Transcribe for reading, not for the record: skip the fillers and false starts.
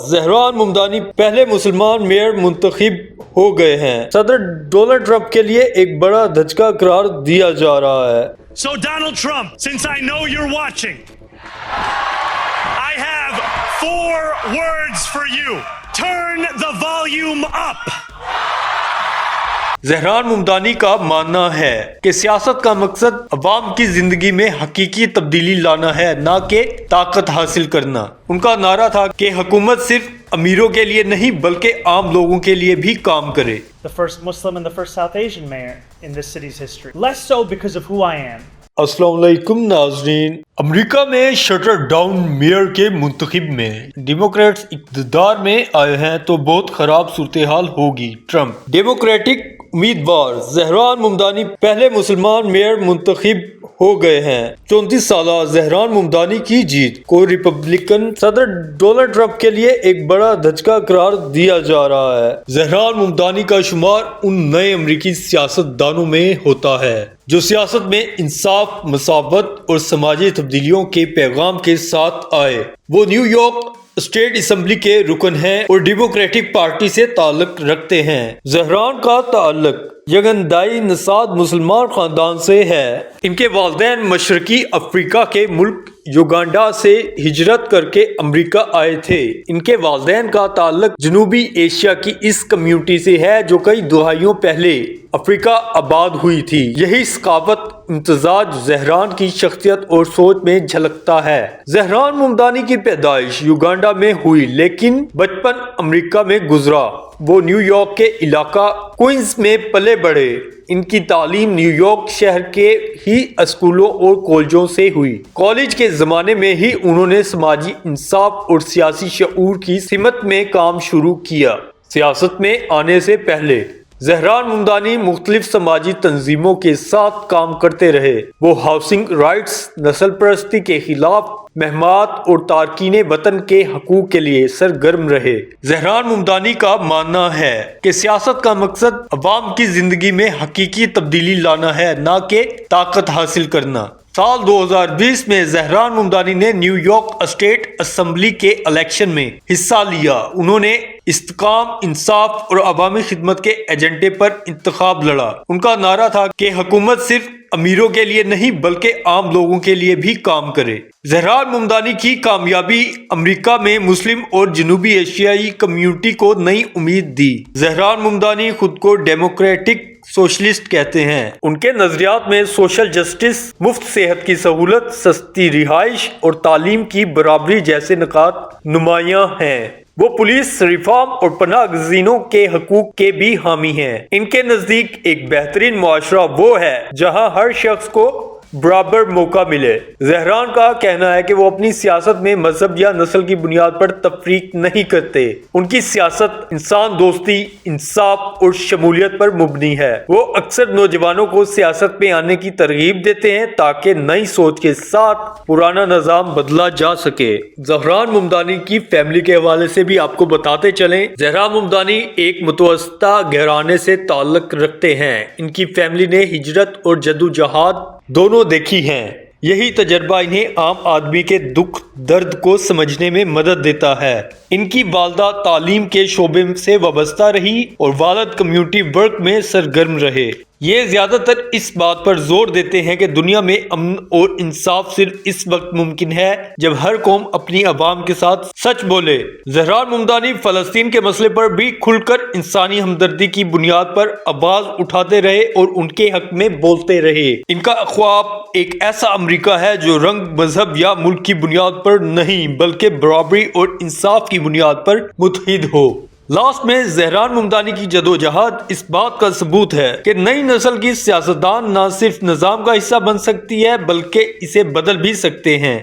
زہران ممدانی پہلے مسلمان میئر منتخب ہو گئے ہیں۔ صدر ڈونلڈ ٹرمپ کے لیے ایک بڑا دھچکا قرار دیا جا رہا ہے۔ So Donald Trump, since I know you're watching, I have 4 words for you. Turn the volume up. Dhahran Mamdani کا ماننا ہے کہ سیاست کا مقصد عوام کی زندگی میں حقیقی تبدیلی لانا ہے، نہ کہ طاقت حاصل کرنا۔ ان کا نعرہ تھا کہ حکومت صرف امیروں کے لیے نہیں بلکہ عام لوگوں کے لیے بھی کام کرے۔ The first Muslim and the first South Asian mayor in this city's history. Less so because of who I am. السلام علیکم ناظرین۔ امریکہ میں شٹر ڈاؤن میئر کے منتخب میں ڈیموکریٹس اقتدار میں آئے ہیں تو بہت خراب صورتحال ہوگی۔ ٹرمپ ڈیموکریٹک امیدوار زہران ممدانی پہلے مسلمان میئر منتخب ہو گئے ہیں۔ 34 سالہ زہران ممدانی کی جیت کو ریپبلکن صدر ڈونلڈ ٹرمپ کے لیے ایک بڑا دھچکا قرار دیا جا رہا ہے۔ زہران ممدانی کا شمار ان نئے امریکی سیاست دانوں میں ہوتا ہے جو سیاست میں انصاف، مساوات اور سماجی تبدیلیوں کے پیغام کے ساتھ آئے۔ وہ نیو یارک اسٹیٹ اسمبلی کے رکن ہیں اور ڈیموکریٹک پارٹی سے تعلق رکھتے ہیں۔ زہران کا تعلق یگندائی نژاد مسلمان خاندان سے ہے۔ ان کے والدین مشرقی افریقہ کے ملک یوگانڈا سے ہجرت کر کے امریکہ آئے تھے۔ ان کے والدین کا تعلق جنوبی ایشیا کی اس کمیونٹی سے ہے جو کئی دہائیوں پہلے افریقہ آباد ہوئی تھی۔ یہی ثقافت امتزاج زہران کی شخصیت اور سوچ میں جھلکتا ہے۔ زہران ممدانی کی پیدائش یوگانڈا میں ہوئی لیکن بچپن امریکہ میں گزرا۔ وہ نیو یارک کے علاقہ کوئنز میں پلے بڑھے۔ ان کی تعلیم نیو یارک شہر کے ہی اسکولوں اور کالجوں سے ہوئی۔ کالج کے زمانے میں ہی انہوں نے سماجی انصاف اور سیاسی شعور کی سمت میں کام شروع کیا۔ سیاست میں آنے سے پہلے زہران ممدانی مختلف سماجی تنظیموں کے ساتھ کام کرتے رہے۔ وہ ہاؤسنگ رائٹس، نسل پرستی کے خلاف مہمات اور تارکین وطن کے حقوق کے لیے سرگرم رہے۔ زہران ممدانی کا ماننا ہے کہ سیاست کا مقصد عوام کی زندگی میں حقیقی تبدیلی لانا ہے، نہ کہ طاقت حاصل کرنا۔ سال 2020 میں زہران ممدانی نے نیو یارک اسٹیٹ اسمبلی کے الیکشن میں حصہ لیا۔ انہوں نے استحکام، انصاف اور عوامی خدمت کے ایجنڈے پر انتخاب لڑا۔ ان کا نعرہ تھا کہ حکومت صرف امیروں کے لیے نہیں بلکہ عام لوگوں کے لیے بھی کام کرے۔ زہران ممدانی کی کامیابی امریکہ میں مسلم اور جنوبی ایشیائی کمیونٹی کو نئی امید دی۔ زہران ممدانی خود کو ڈیموکریٹک سوشلسٹ کہتے ہیں۔ ان کے نظریات میں سوشل جسٹس، مفت صحت کی سہولت، سستی رہائش اور تعلیم کی برابری جیسے نکات نمایاں ہیں۔ وہ پولیس ریفارم اور پناہ گزینوں کے حقوق کے بھی حامی ہیں۔ ان کے نزدیک ایک بہترین معاشرہ وہ ہے جہاں ہر شخص کو برابر موقع ملے۔ زہران کا کہنا ہے کہ وہ اپنی سیاست میں مذہب یا نسل کی بنیاد پر تفریق نہیں کرتے۔ ان کی سیاست انسان دوستی، انصاف اور شمولیت پر مبنی ہے۔ وہ اکثر نوجوانوں کو سیاست میں آنے کی ترغیب دیتے ہیں تاکہ نئی سوچ کے ساتھ پرانا نظام بدلا جا سکے۔ زہران ممدانی کی فیملی کے حوالے سے بھی آپ کو بتاتے چلیں۔ زہران ممدانی ایک متوسطہ گھرانے سے تعلق رکھتے ہیں۔ ان کی فیملی نے ہجرت اور جدوجہد دونوں دیکھی ہیں۔ یہی تجربہ انہیں عام آدمی کے دکھ درد کو سمجھنے میں مدد دیتا ہے۔ ان کی والدہ تعلیم کے شعبے سے وابستہ رہی اور والد کمیونٹی ورک میں سرگرم رہے۔ یہ زیادہ تر اس بات پر زور دیتے ہیں کہ دنیا میں امن اور انصاف صرف اس وقت ممکن ہے جب ہر قوم اپنی عوام کے ساتھ سچ بولے۔ زہران ممدانی فلسطین کے مسئلے پر بھی کھل کر انسانی ہمدردی کی بنیاد پر آواز اٹھاتے رہے اور ان کے حق میں بولتے رہے۔ ان کا خواب ایک ایسا امریکہ ہے جو رنگ، مذہب یا ملک کی بنیاد پر نہیں بلکہ برابری اور انصاف کی بنیاد پر متحد ہو۔ لاسٹ میں زہران ممدانی کی جدوجہد اس بات کا ثبوت ہے کہ نئی نسل کی سیاستدان نہ صرف نظام کا حصہ بن سکتی ہے بلکہ اسے بدل بھی سکتے ہیں۔